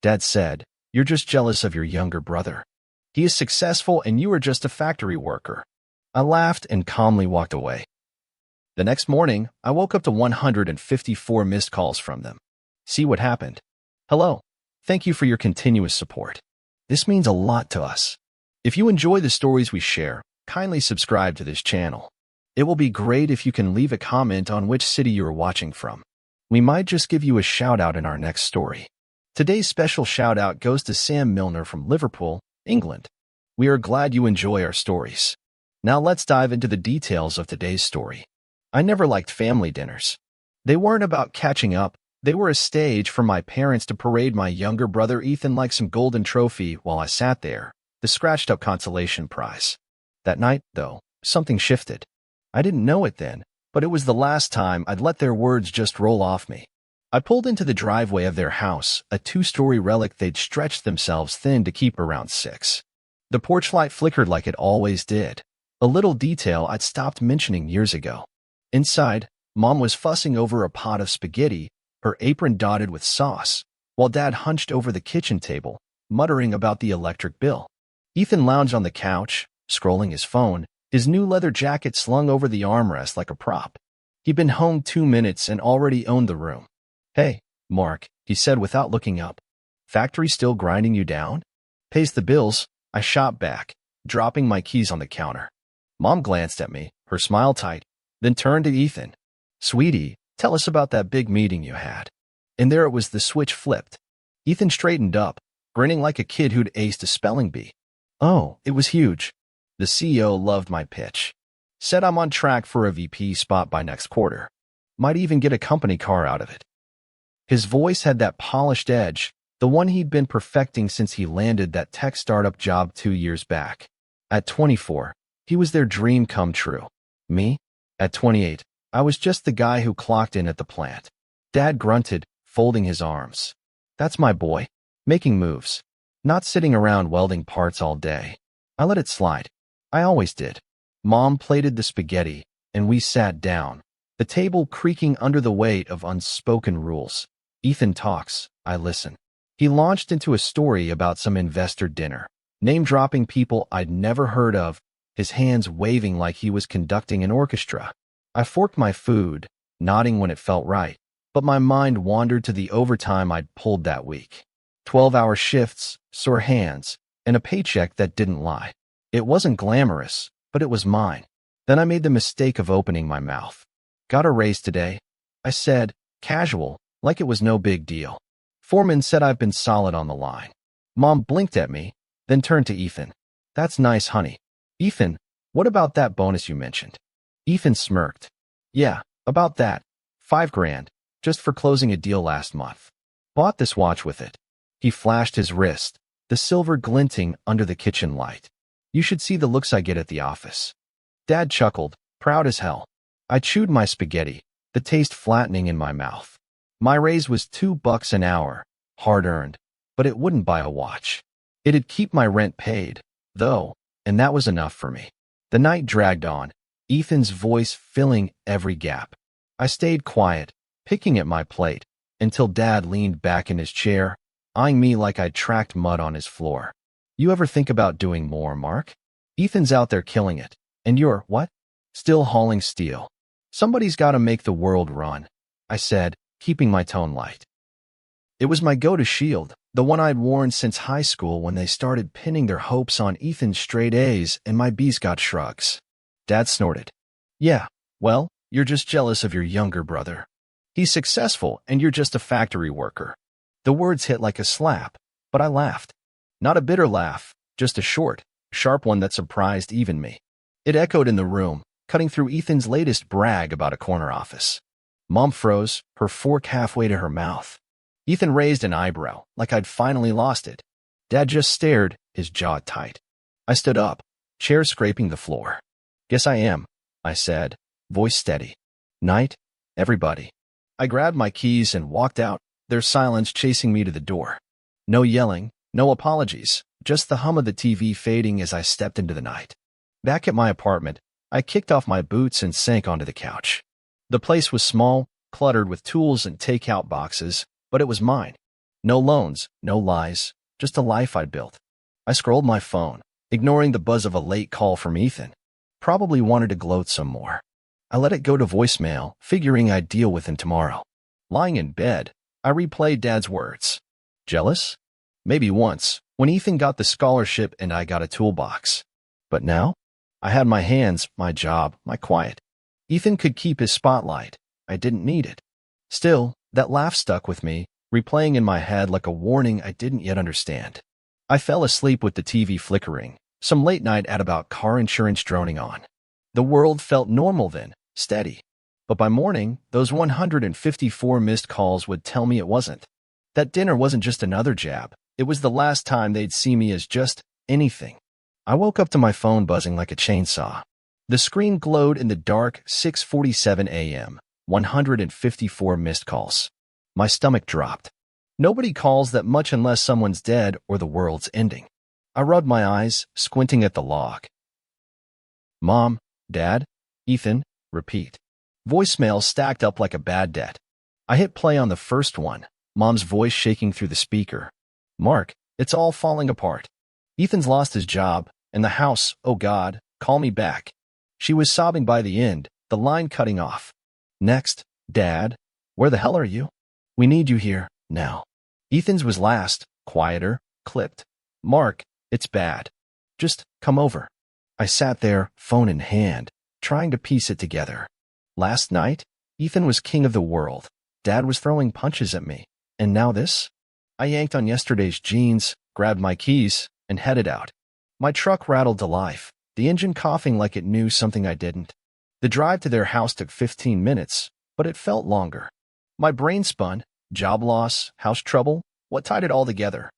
Dad said, "You're just jealous of your younger brother. He is successful and you are just a factory worker." I laughed and calmly walked away. The next morning, I woke up to 154 missed calls from them. See what happened? Hello. Thank you for your continuous support. This means a lot to us. If you enjoy the stories we share, kindly subscribe to this channel. It will be great if you can leave a comment on which city you are watching from. We might just give you a shout out in our next story. Today's special shout out goes to Sam Milner from Liverpool, England. We are glad you enjoy our stories. Now let's dive into the details of today's story. I never liked family dinners. They weren't about catching up. They were a stage for my parents to parade my younger brother Ethan like some golden trophy while I sat there, the scratched-up consolation prize. That night, though, something shifted. I didn't know it then, but it was the last time I'd let their words just roll off me. I pulled into the driveway of their house, a two-story relic they'd stretched themselves thin to keep around 6. The porch light flickered like it always did, a little detail I'd stopped mentioning years ago. Inside, Mom was fussing over a pot of spaghetti, her apron dotted with sauce, while Dad hunched over the kitchen table, muttering about the electric bill. Ethan lounged on the couch, scrolling his phone, his new leather jacket slung over the armrest like a prop. He'd been home 2 minutes and already owned the room. "Hey, Mark," he said without looking up. "Factory still grinding you down?" "Pays the bills," I shot back, dropping my keys on the counter. Mom glanced at me, her smile tight, then turned to Ethan. "Sweetie, tell us about that big meeting you had." And there it was, the switch flipped. Ethan straightened up, grinning like a kid who'd aced a spelling bee. "Oh, it was huge. The CEO loved my pitch. Said I'm on track for a VP spot by next quarter. Might even get a company car out of it." His voice had that polished edge, the one he'd been perfecting since he landed that tech startup job 2 years back. At 24, he was their dream come true. Me? At 28, I was just the guy who clocked in at the plant. Dad grunted, folding his arms. "That's my boy. Making moves. Not sitting around welding parts all day." I let it slide. I always did. Mom plated the spaghetti, and we sat down, the table creaking under the weight of unspoken rules. Ethan talks, I listen. He launched into a story about some investor dinner, name-dropping people I'd never heard of, his hands waving like he was conducting an orchestra. I forked my food, nodding when it felt right, but my mind wandered to the overtime I'd pulled that week. 12-hour shifts, sore hands, and a paycheck that didn't lie. It wasn't glamorous, but it was mine. Then I made the mistake of opening my mouth. "Got a raise today," I said, casual, like it was no big deal. "Foreman said I've been solid on the line." Mom blinked at me, then turned to Ethan. "That's nice, honey. Ethan, what about that bonus you mentioned?" Ethan smirked. "Yeah, about that. 5 grand, just for closing a deal last month. Bought this watch with it." He flashed his wrist, the silver glinting under the kitchen light. "You should see the looks I get at the office." Dad chuckled, proud as hell. I chewed my spaghetti, the taste flattening in my mouth. My raise was $2 an hour, hard-earned, but it wouldn't buy a watch. It'd keep my rent paid, though, and that was enough for me. The night dragged on, Ethan's voice filling every gap. I stayed quiet, picking at my plate, until Dad leaned back in his chair, eyeing me like I'd tracked mud on his floor. "You ever think about doing more, Mark? Ethan's out there killing it, and you're, what? Still hauling steel. Somebody's got to make the world run," I said, keeping my tone light. It was my go-to shield, the one I'd worn since high school when they started pinning their hopes on Ethan's straight A's and my B's got shrugs. Dad snorted. "Yeah, well, you're just jealous of your younger brother. He's successful and you're just a factory worker." The words hit like a slap, but I laughed. Not a bitter laugh, just a short, sharp one that surprised even me. It echoed in the room, cutting through Ethan's latest brag about a corner office. Mom froze, her fork halfway to her mouth. Ethan raised an eyebrow, like I'd finally lost it. Dad just stared, his jaw tight. I stood up, chair scraping the floor. "Guess I am," I said, voice steady. "Night, everybody." I grabbed my keys and walked out, their silence chasing me to the door. No yelling, no apologies, just the hum of the TV fading as I stepped into the night. Back at my apartment, I kicked off my boots and sank onto the couch. The place was small, cluttered with tools and takeout boxes, but it was mine. No loans, no lies, just a life I'd built. I scrolled my phone, ignoring the buzz of a late call from Ethan. Probably wanted to gloat some more. I let it go to voicemail, figuring I'd deal with him tomorrow. Lying in bed, I replayed Dad's words. Jealous? Maybe once, when Ethan got the scholarship and I got a toolbox. But now? I had my hands, my job, my quiet. Ethan could keep his spotlight. I didn't need it. Still, that laugh stuck with me, replaying in my head like a warning I didn't yet understand. I fell asleep with the TV flickering, some late night ad about car insurance droning on. The world felt normal then, steady. But by morning, those 154 missed calls would tell me it wasn't. That dinner wasn't just another jab. It was the last time they'd see me as just anything. I woke up to my phone buzzing like a chainsaw. The screen glowed in the dark, 6:47 a.m., 154 missed calls. My stomach dropped. Nobody calls that much unless someone's dead or the world's ending. I rubbed my eyes, squinting at the log. Mom, Dad, Ethan, repeat. Voicemail stacked up like a bad debt. I hit play on the first one, Mom's voice shaking through the speaker. Mark, it's all falling apart. Ethan's lost his job, and the house, oh God, call me back. She was sobbing by the end, the line cutting off. Next, Dad, where the hell are you? We need you here, now. Ethan's was last, quieter, clipped. Mark, it's bad. Just come over. I sat there, phone in hand, trying to piece it together. Last night, Ethan was king of the world. Dad was throwing punches at me. And now this? I yanked on yesterday's jeans, grabbed my keys, and headed out. My truck rattled to life, the engine coughing like it knew something I didn't. The drive to their house took 15 minutes, but it felt longer. My brain spun. Job loss, house trouble, what tied it all together?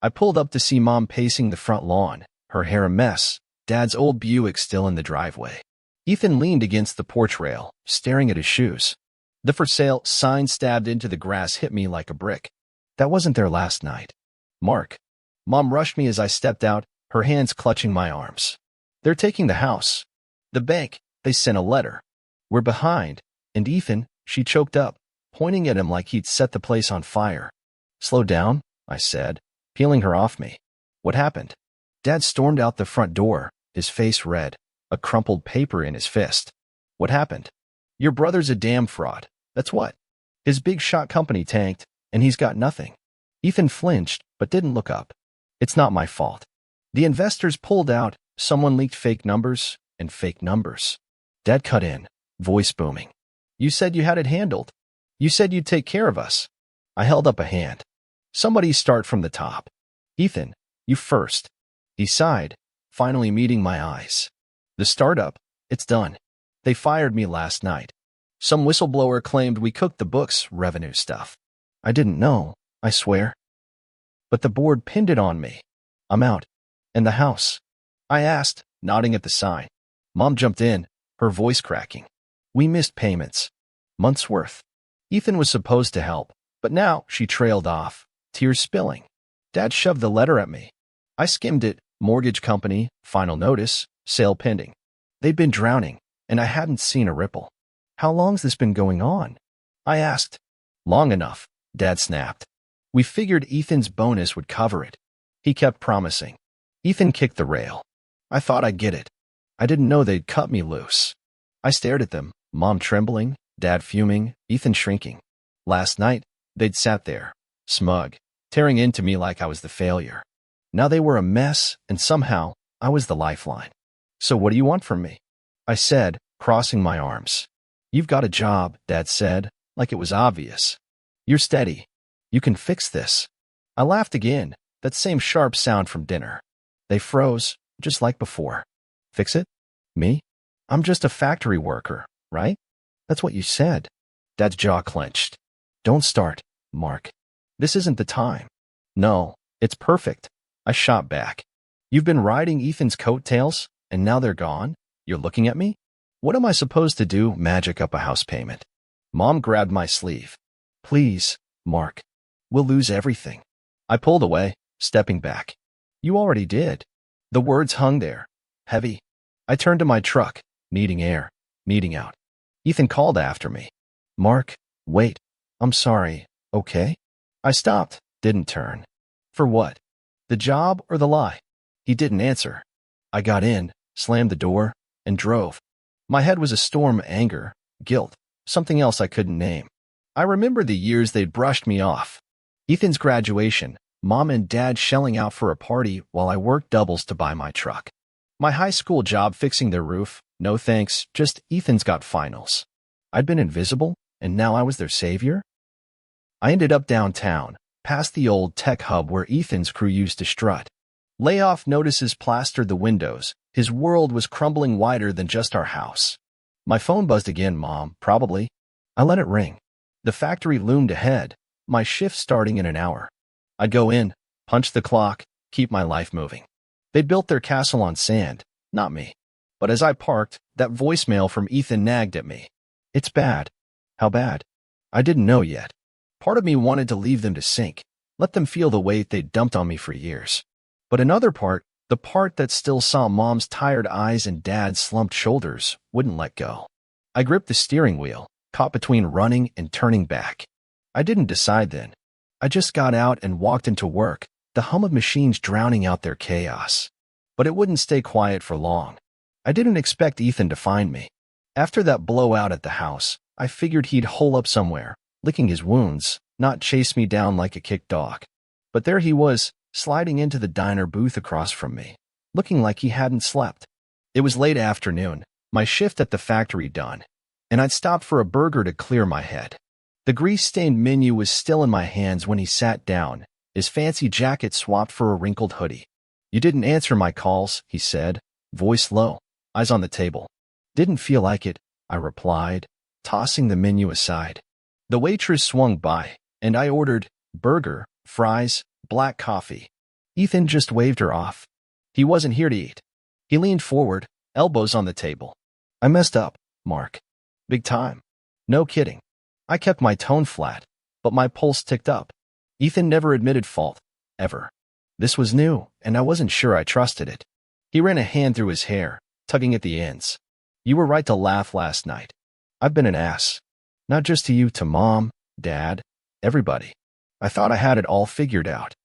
I pulled up to see Mom pacing the front lawn, her hair a mess, Dad's old Buick still in the driveway. Ethan leaned against the porch rail, staring at his shoes. The for sale sign stabbed into the grass hit me like a brick. That wasn't there last night. Mark. Mom rushed me as I stepped out, her hands clutching my arms. They're taking the house. The bank, they sent a letter. We're behind. And Ethan, she choked up, pointing at him like he'd set the place on fire. Slow down, I said, peeling her off me. What happened? Dad stormed out the front door, his face red, a crumpled paper in his fist. What happened? Your brother's a damn fraud. That's what. His big shot company tanked, and he's got nothing. Ethan flinched, but didn't look up. It's not my fault. The investors pulled out, someone leaked fake numbers, and fake numbers. Dad cut in, voice booming. You said you had it handled. You said you'd take care of us. I held up a hand. Somebody start from the top. Ethan, you first. He sighed, finally meeting my eyes. The startup, it's done. They fired me last night. Some whistleblower claimed we cooked the books, revenue stuff. I didn't know, I swear. But the board pinned it on me. I'm out. And the house? I asked, nodding at the sign. Mom jumped in, her voice cracking. We missed payments. Months' worth. Ethan was supposed to help, but now she trailed off, tears spilling. Dad shoved the letter at me. I skimmed it, mortgage company, final notice, sale pending. They'd been drowning, and I hadn't seen a ripple. How long's this been going on? I asked. Long enough, Dad snapped. We figured Ethan's bonus would cover it. He kept promising. Ethan kicked the rail. I thought I'd get it. I didn't know they'd cut me loose. I stared at them, Mom trembling, Dad fuming, Ethan shrinking. Last night, they'd sat there, smug, tearing into me like I was the failure. Now they were a mess, and somehow, I was the lifeline. So what do you want from me? I said, crossing my arms. You've got a job, Dad said, like it was obvious. You're steady. You can fix this. I laughed again, that same sharp sound from dinner. They froze, just like before. Fix it? Me? I'm just a factory worker, right? That's what you said. Dad's jaw clenched. Don't start, Mark. This isn't the time. No, it's perfect. I shot back. You've been riding Ethan's coattails, and now they're gone? You're looking at me? What am I supposed to do, magic up a house payment? Mom grabbed my sleeve. Please, Mark. We'll lose everything. I pulled away, stepping back. You already did. The words hung there, heavy. I turned to my truck, needing air, needing out. Ethan called after me. Mark, wait. I'm sorry, okay? I stopped, Didn't turn. For what? The job or the lie? He didn't answer. I got in, slammed the door, and drove. My head was a storm of anger, guilt, something else I couldn't name. I remember the years they'd brushed me off. Ethan's graduation, Mom and Dad shelling out for a party while I worked doubles to buy my truck. My high school job fixing their roof, no thanks, just Ethan's got finals. I'd been invisible, and now I was their savior? I ended up downtown, past the old tech hub where Ethan's crew used to strut. Layoff notices plastered the windows. His world was crumbling wider than just our house. My phone buzzed again, Mom, probably. I let it ring. The factory loomed ahead, my shift starting in an hour. I'd go in, punch the clock, keep my life moving. They built their castle on sand, not me. But as I parked, that voicemail from Ethan nagged at me. It's bad. How bad? I didn't know yet. Part of me wanted to leave them to sink, let them feel the weight they'd dumped on me for years. But another part, the part that still saw Mom's tired eyes and Dad's slumped shoulders, wouldn't let go. I gripped the steering wheel, caught between running and turning back. I didn't decide then. I just got out and walked into work, the hum of machines drowning out their chaos. But it wouldn't stay quiet for long. I didn't expect Ethan to find me. After that blowout at the house, I figured he'd hole up somewhere, licking his wounds, not chase me down like a kicked dog. But there he was, sliding into the diner booth across from me, looking like he hadn't slept. It was late afternoon, my shift at the factory done, and I'd stopped for a burger to clear my head. The grease-stained menu was still in my hands when he sat down, his fancy jacket swapped for a wrinkled hoodie. You didn't answer my calls, he said, voice low, eyes on the table. Didn't feel like it, I replied, tossing the menu aside. The waitress swung by, and I ordered burger, fries, black coffee. Ethan just waved her off. He wasn't here to eat. He leaned forward, elbows on the table. I messed up, Mark. Big time. No kidding. I kept my tone flat, but my pulse ticked up. Ethan never admitted fault, ever. This was new, and I wasn't sure I trusted it. He ran a hand through his hair, tugging at the ends. You were right to laugh last night. I've been an ass. Not just to you, to Mom, Dad, everybody. I thought I had it all figured out.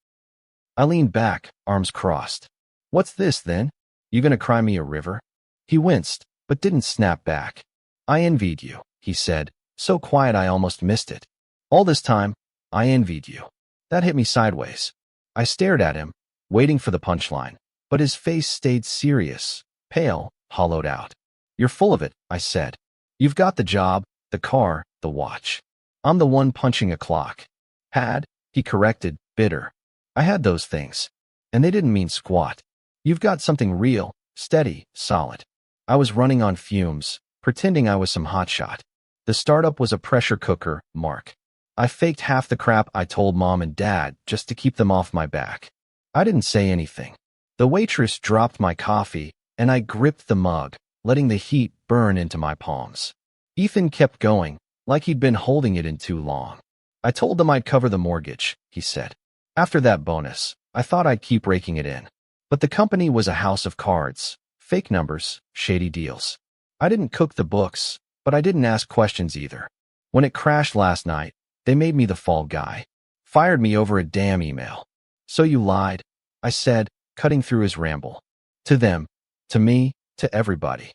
I leaned back, arms crossed. What's this, then? You gonna cry me a river? He winced, but didn't snap back. I envied you, he said, so quiet I almost missed it. All this time, I envied you. That hit me sideways. I stared at him, waiting for the punchline, but his face stayed serious, pale, hollowed out. You're full of it, I said. You've got the job, the car, the watch. I'm the one punching a clock. Had, he corrected, bitter. I had those things, and they didn't mean squat. You've got something real, steady, solid. I was running on fumes, pretending I was some hotshot. The startup was a pressure cooker, Mark. I faked half the crap I told Mom and Dad just to keep them off my back. I didn't say anything. The waitress dropped my coffee, and I gripped the mug, letting the heat burn into my palms. Ethan kept going, like he'd been holding it in too long. I told them I'd cover the mortgage, he said. After that bonus, I thought I'd keep raking it in. But the company was a house of cards, fake numbers, shady deals. I didn't cook the books, but I didn't ask questions either. When it crashed last night, they made me the fall guy. Fired me over a damn email. So you lied, I said, cutting through his ramble. To them, to me, to everybody.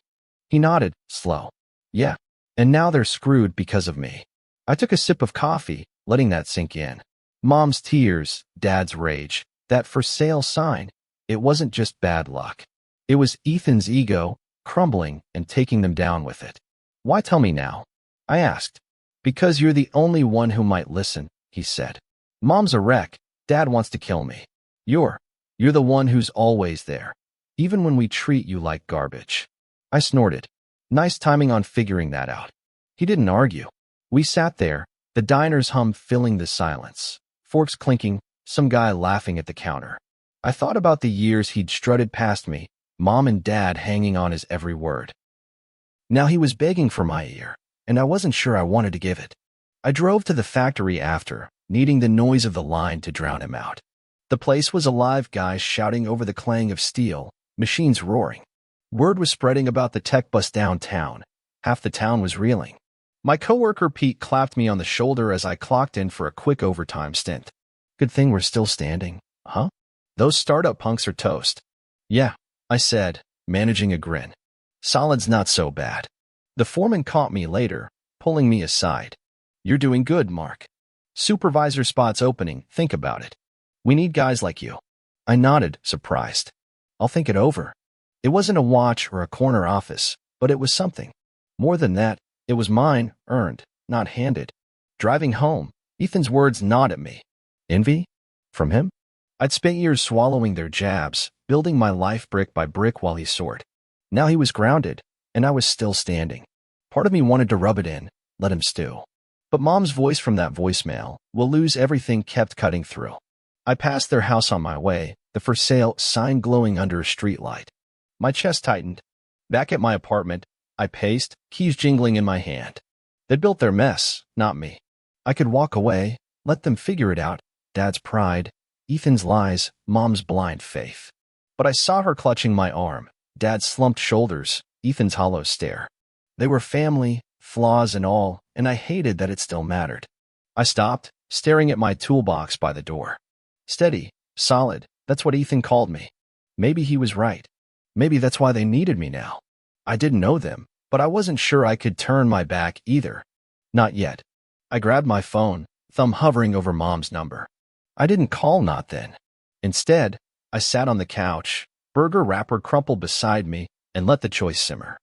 He nodded, slow. Yeah, and now they're screwed because of me. I took a sip of coffee, letting that sink in. Mom's tears, Dad's rage, that for sale sign. It wasn't just bad luck. It was Ethan's ego, crumbling and taking them down with it. Why tell me now? I asked. Because you're the only one who might listen, he said. Mom's a wreck. Dad wants to kill me. You're the one who's always there, even when we treat you like garbage. I snorted. Nice timing on figuring that out. He didn't argue. We sat there, the diner's hum filling the silence, forks clinking, some guy laughing at the counter. I thought about the years he'd strutted past me, Mom and Dad hanging on his every word. Now he was begging for my ear, and I wasn't sure I wanted to give it. I drove to the factory after, needing the noise of the line to drown him out. The place was alive, guys shouting over the clang of steel, machines roaring. Word was spreading about the tech bus downtown. Half the town was reeling. My coworker Pete clapped me on the shoulder as I clocked in for a quick overtime stint. Good thing we're still standing, huh? Those startup punks are toast. Yeah, I said, managing a grin. Solid's not so bad. The foreman caught me later, pulling me aside. You're doing good, Mark. Supervisor spot's opening, think about it. We need guys like you. I nodded, surprised. I'll think it over. It wasn't a watch or a corner office, but it was something. More than that, it was mine, earned, not handed. Driving home, Ethan's words gnawed at me. Envy? From him? I'd spent years swallowing their jabs, building my life brick by brick while he soared. Now he was grounded, and I was still standing. Part of me wanted to rub it in, let him stew. But Mom's voice from that voicemail, "We'll lose everything," kept cutting through. I passed their house on my way, the for sale sign glowing under a streetlight. My chest tightened. Back at my apartment, I paced, keys jingling in my hand. They'd built their mess, not me. I could walk away, let them figure it out. Dad's pride, Ethan's lies, Mom's blind faith. But I saw her clutching my arm, Dad's slumped shoulders, Ethan's hollow stare. They were family, flaws and all, and I hated that it still mattered. I stopped, staring at my toolbox by the door. Steady, solid, that's what Ethan called me. Maybe he was right. Maybe that's why they needed me now. I didn't know them, but I wasn't sure I could turn my back either. Not yet. I grabbed my phone, thumb hovering over Mom's number. I didn't call not then. Instead, I sat on the couch, burger wrapper crumpled beside me, and let the choice simmer.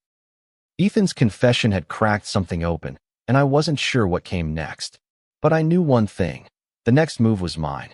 Ethan's confession had cracked something open, and I wasn't sure what came next. But I knew one thing. The next move was mine.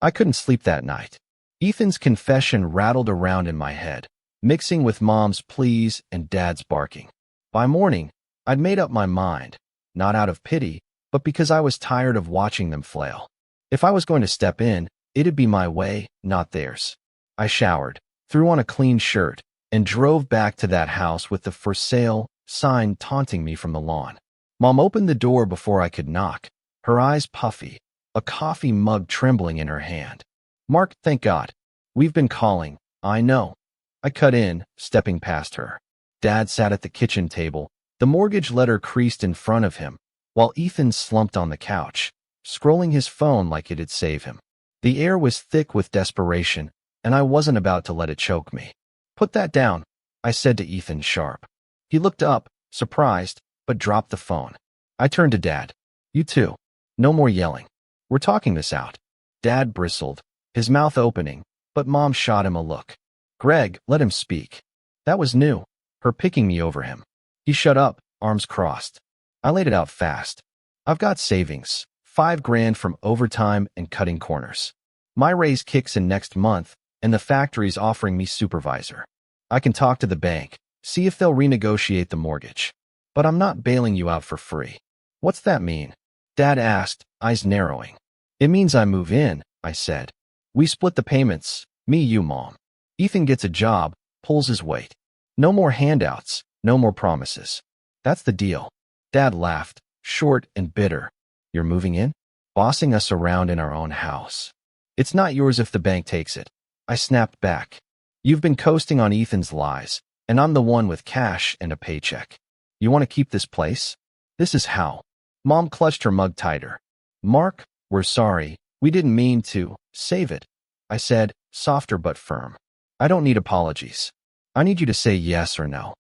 I couldn't sleep that night. Ethan's confession rattled around in my head, mixing with Mom's pleas and Dad's barking. By morning, I'd made up my mind, not out of pity, but because I was tired of watching them flail. If I was going to step in, it'd be my way, not theirs. I showered, threw on a clean shirt, and drove back to that house with the for sale sign taunting me from the lawn. Mom opened the door before I could knock, her eyes puffy, a coffee mug trembling in her hand. Mark, thank God. We've been calling, I know. I cut in, stepping past her. Dad sat at the kitchen table, the mortgage letter creased in front of him, while Ethan slumped on the couch, scrolling his phone like it'd save him. The air was thick with desperation, and I wasn't about to let it choke me. Put that down, I said to Ethan sharp. He looked up, surprised, but dropped the phone. I turned to Dad. You too. No more yelling. We're talking this out. Dad bristled, his mouth opening, but Mom shot him a look. Greg, let him speak. That was new, her picking me over him. He shut up, arms crossed. I laid it out fast. I've got savings, $5,000 from overtime and cutting corners. My raise kicks in next month, and the factory's offering me supervisor. I can talk to the bank, see if they'll renegotiate the mortgage. But I'm not bailing you out for free. What's that mean? Dad asked, eyes narrowing. It means I move in, I said. We split the payments, me, you, Mom. Ethan gets a job, pulls his weight. No more handouts, no more promises. That's the deal. Dad laughed, short and bitter. You're moving in? Bossing us around in our own house. It's not yours if the bank takes it. I snapped back. You've been coasting on Ethan's lies, and I'm the one with cash and a paycheck. You want to keep this place? This is how. Mom clutched her mug tighter. Mark, we're sorry. We didn't mean to. Save it. I said, softer but firm. I don't need apologies. I need you to say yes or no.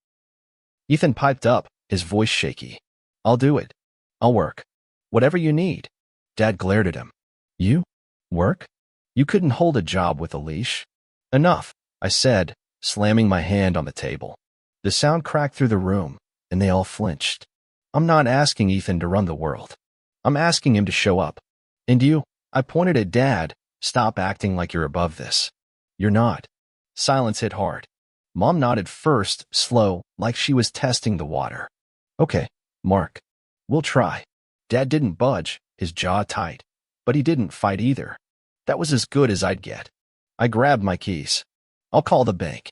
Ethan piped up, his voice shaky. I'll do it. I'll work. Whatever you need. Dad glared at him. You? Work? You couldn't hold a job with a leash. Enough, I said, slamming my hand on the table. The sound cracked through the room, and they all flinched. I'm not asking Ethan to run the world. I'm asking him to show up. And you, I pointed at Dad, stop acting like you're above this. You're not. Silence hit hard. Mom nodded first, slow, like she was testing the water. Okay, Mark. We'll try. Dad didn't budge, his jaw tight. But he didn't fight either. That was as good as I'd get. I grabbed my keys. I'll call the bank.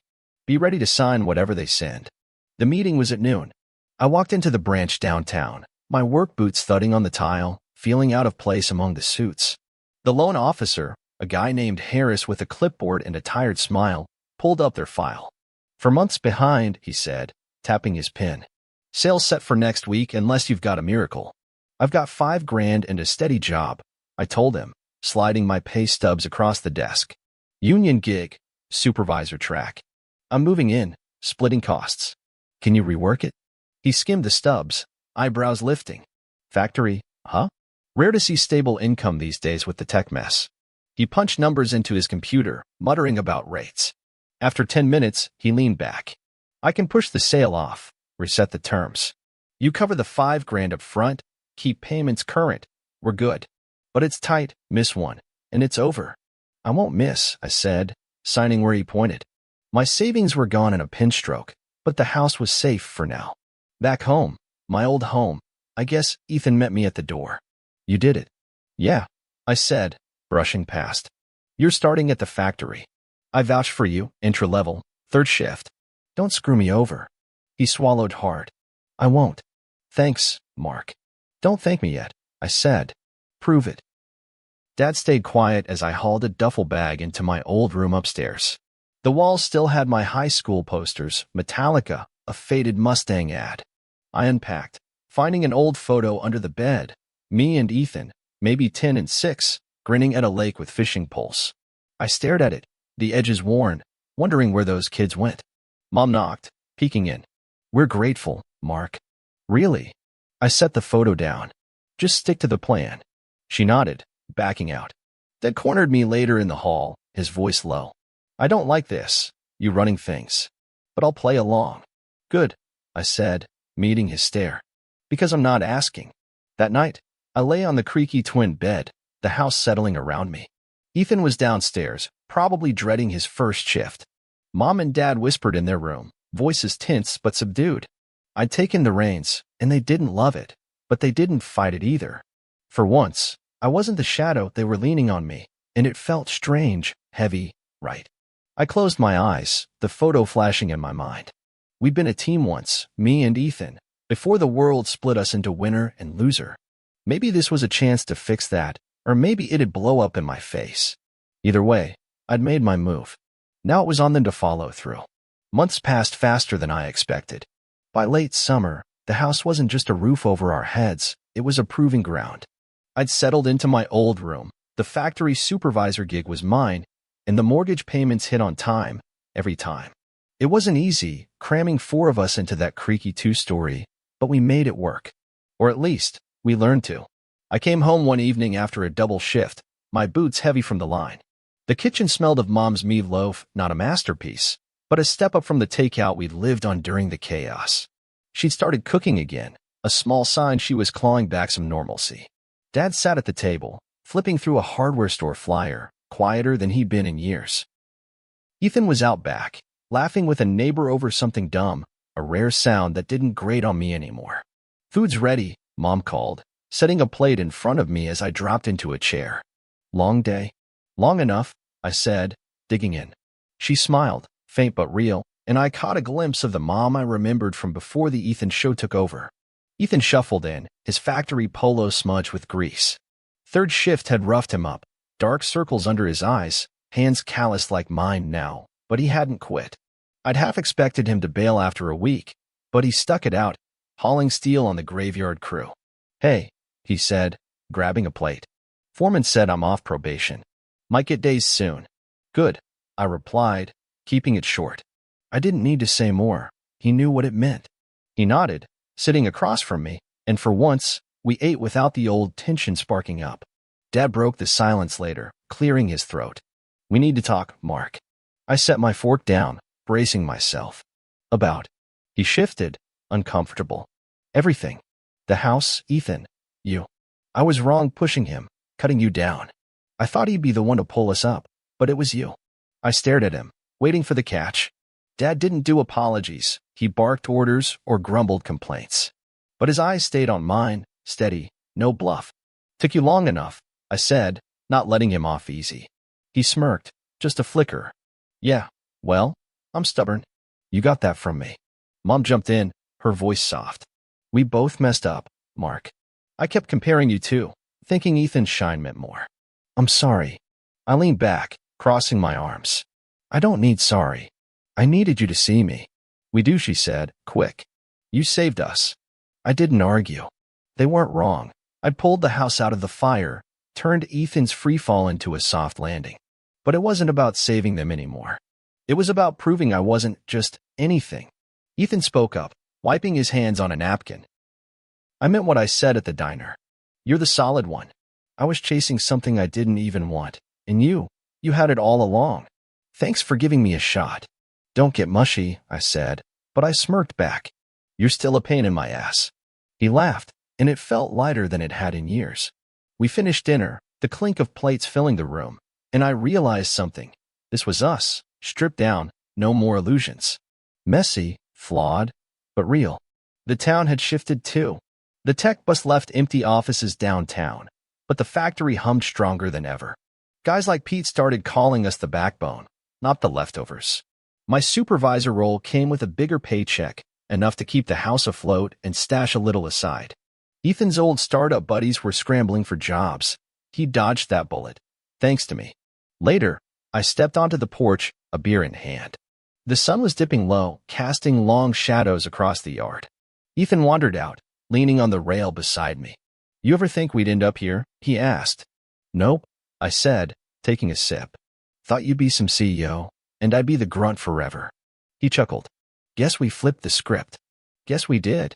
Be ready to sign whatever they send. The meeting was at noon. I walked into the branch downtown, my work boots thudding on the tile, feeling out of place among the suits. The loan officer, a guy named Harris with a clipboard and a tired smile, pulled up their file. For months behind, he said, tapping his pen. Sales set for next week unless you've got a miracle. I've got $5,000 and a steady job, I told him, sliding my pay stubs across the desk. Union gig, supervisor track. I'm moving in, splitting costs. Can you rework it? He skimmed the stubs, eyebrows lifting. Factory, huh? Rare to see stable income these days with the tech mess. He punched numbers into his computer, muttering about rates. After 10 minutes, he leaned back. I can push the sale off, reset the terms. You cover the $5,000 up front, keep payments current. We're good. But it's tight, miss one, and it's over. I won't miss, I said, signing where he pointed. My savings were gone in a pinch stroke, but the house was safe for now. Back home, my old home, I guess Ethan met me at the door. You did it. Yeah, I said, brushing past. You're starting at the factory. I vouch for you, entry-level, third shift. Don't screw me over. He swallowed hard. I won't. Thanks, Mark. Don't thank me yet, I said. Prove it. Dad stayed quiet as I hauled a duffel bag into my old room upstairs. The walls still had my high school posters, Metallica, a faded Mustang ad. I unpacked, finding an old photo under the bed. Me and Ethan, maybe 10 and 6, grinning at a lake with fishing poles. I stared at it, the edges worn, wondering where those kids went. Mom knocked, peeking in. We're grateful, Mark. Really? I set the photo down. Just stick to the plan. She nodded, backing out. Dad cornered me later in the hall, his voice low. I don't like this, you running things. But I'll play along. Good, I said, meeting his stare. Because I'm not asking. That night, I lay on the creaky twin bed, the house settling around me. Ethan was downstairs, probably dreading his first shift. Mom and Dad whispered in their room, voices tense but subdued. I'd taken the reins, and they didn't love it, but they didn't fight it either. For once, I wasn't the shadow they were leaning on me, and it felt strange, heavy, right. I closed my eyes, the photo flashing in my mind. We'd been a team once, me and Ethan, before the world split us into winner and loser. Maybe this was a chance to fix that, or maybe it'd blow up in my face. Either way, I'd made my move. Now it was on them to follow through. Months passed faster than I expected. By late summer, the house wasn't just a roof over our heads, it was a proving ground. I'd settled into my old room, the factory supervisor gig was mine, and the mortgage payments hit on time, every time. It wasn't easy, cramming 4 of us into that creaky 2-story, but we made it work. Or at least, we learned to. I came home one evening after a double shift, my boots heavy from the line. The kitchen smelled of Mom's meatloaf, not a masterpiece, but a step up from the takeout we'd lived on during the chaos. She'd started cooking again, a small sign she was clawing back some normalcy. Dad sat at the table, flipping through a hardware store flyer, quieter than he'd been in years. Ethan was out back, laughing with a neighbor over something dumb, a rare sound that didn't grate on me anymore. Food's ready, Mom called, setting a plate in front of me as I dropped into a chair. Long day? Long enough, I said, digging in. She smiled, faint but real, and I caught a glimpse of the mom I remembered from before the Ethan show took over. Ethan shuffled in, his factory polo smudged with grease. Third shift had roughed him up, dark circles under his eyes, hands calloused like mine now, but he hadn't quit. I'd half expected him to bail after a week, but he stuck it out, hauling steel on the graveyard crew. Hey, he said, grabbing a plate. Foreman said I'm off probation. Might get days soon. Good, I replied, keeping it short. I didn't need to say more. He knew what it meant. He nodded, sitting across from me, and for once, we ate without the old tension sparking up. Dad broke the silence later, clearing his throat. We need to talk, Mark. I set my fork down, bracing myself. About. He shifted, uncomfortable. Everything. The house, Ethan. You. I was wrong pushing him, cutting you down. I thought he'd be the one to pull us up, but it was you. I stared at him, waiting for the catch. Dad didn't do apologies. He barked orders or grumbled complaints. But his eyes stayed on mine, steady, no bluff. Took you long enough, I said, not letting him off easy. He smirked, just a flicker. Yeah, well, I'm stubborn. You got that from me. Mom jumped in, her voice soft. We both messed up, Mark. I kept comparing you two, thinking Ethan's shine meant more. I'm sorry. I leaned back, crossing my arms. I don't need sorry. I needed you to see me. We do, she said, quick. You saved us. I didn't argue. They weren't wrong. I'd pulled the house out of the fire, turned Ethan's free fall into a soft landing. But it wasn't about saving them anymore. It was about proving I wasn't just anything. Ethan spoke up, wiping his hands on a napkin. I meant what I said at the diner. You're the solid one. I was chasing something I didn't even want. And you had it all along. Thanks for giving me a shot. Don't get mushy, I said, but I smirked back. You're still a pain in my ass. He laughed, and it felt lighter than it had in years. We finished dinner, the clink of plates filling the room, and I realized something. This was us, stripped down, no more illusions. Messy, flawed, but real. The town had shifted too. The tech bus left empty offices downtown, but the factory hummed stronger than ever. Guys like Pete started calling us the backbone, not the leftovers. My supervisor role came with a bigger paycheck, enough to keep the house afloat and stash a little aside. Ethan's old startup buddies were scrambling for jobs. He dodged that bullet, thanks to me. Later, I stepped onto the porch, a beer in hand. The sun was dipping low, casting long shadows across the yard. Ethan wandered out, leaning on the rail beside me. You ever think we'd end up here? He asked. Nope, I said, taking a sip. Thought you'd be some CEO, and I'd be the grunt forever. He chuckled. Guess we flipped the script. Guess we did.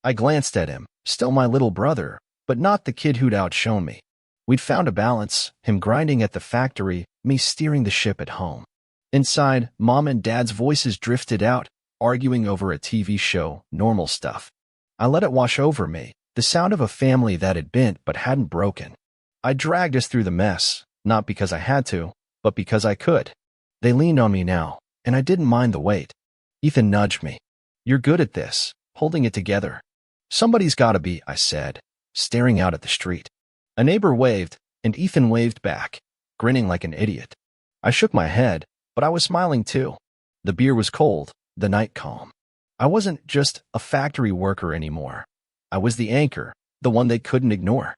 I glanced at him, still my little brother, but not the kid who'd outshone me. We'd found a balance, him grinding at the factory, me steering the ship at home. Inside, Mom and Dad's voices drifted out, arguing over a TV show, normal stuff. I let it wash over me, the sound of a family that had bent but hadn't broken. I dragged us through the mess, not because I had to, but because I could. They leaned on me now, and I didn't mind the weight. Ethan nudged me. You're good at this, holding it together. Somebody's gotta be, I said, staring out at the street. A neighbor waved, and Ethan waved back, grinning like an idiot. I shook my head, but I was smiling too. The beer was cold, the night calm. I wasn't just a factory worker anymore. I was the anchor, the one they couldn't ignore.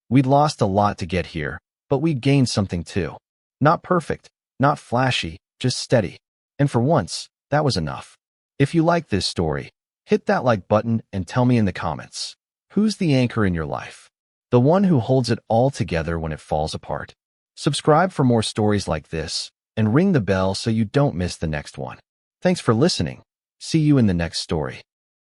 We'd lost a lot to get here, but we'd gained something too. Not perfect, not flashy, just steady. And for once, that was enough. If you like this story, hit that like button and tell me in the comments. Who's the anchor in your life? The one who holds it all together when it falls apart. Subscribe for more stories like this, and ring the bell so you don't miss the next one. Thanks for listening. See you in the next story.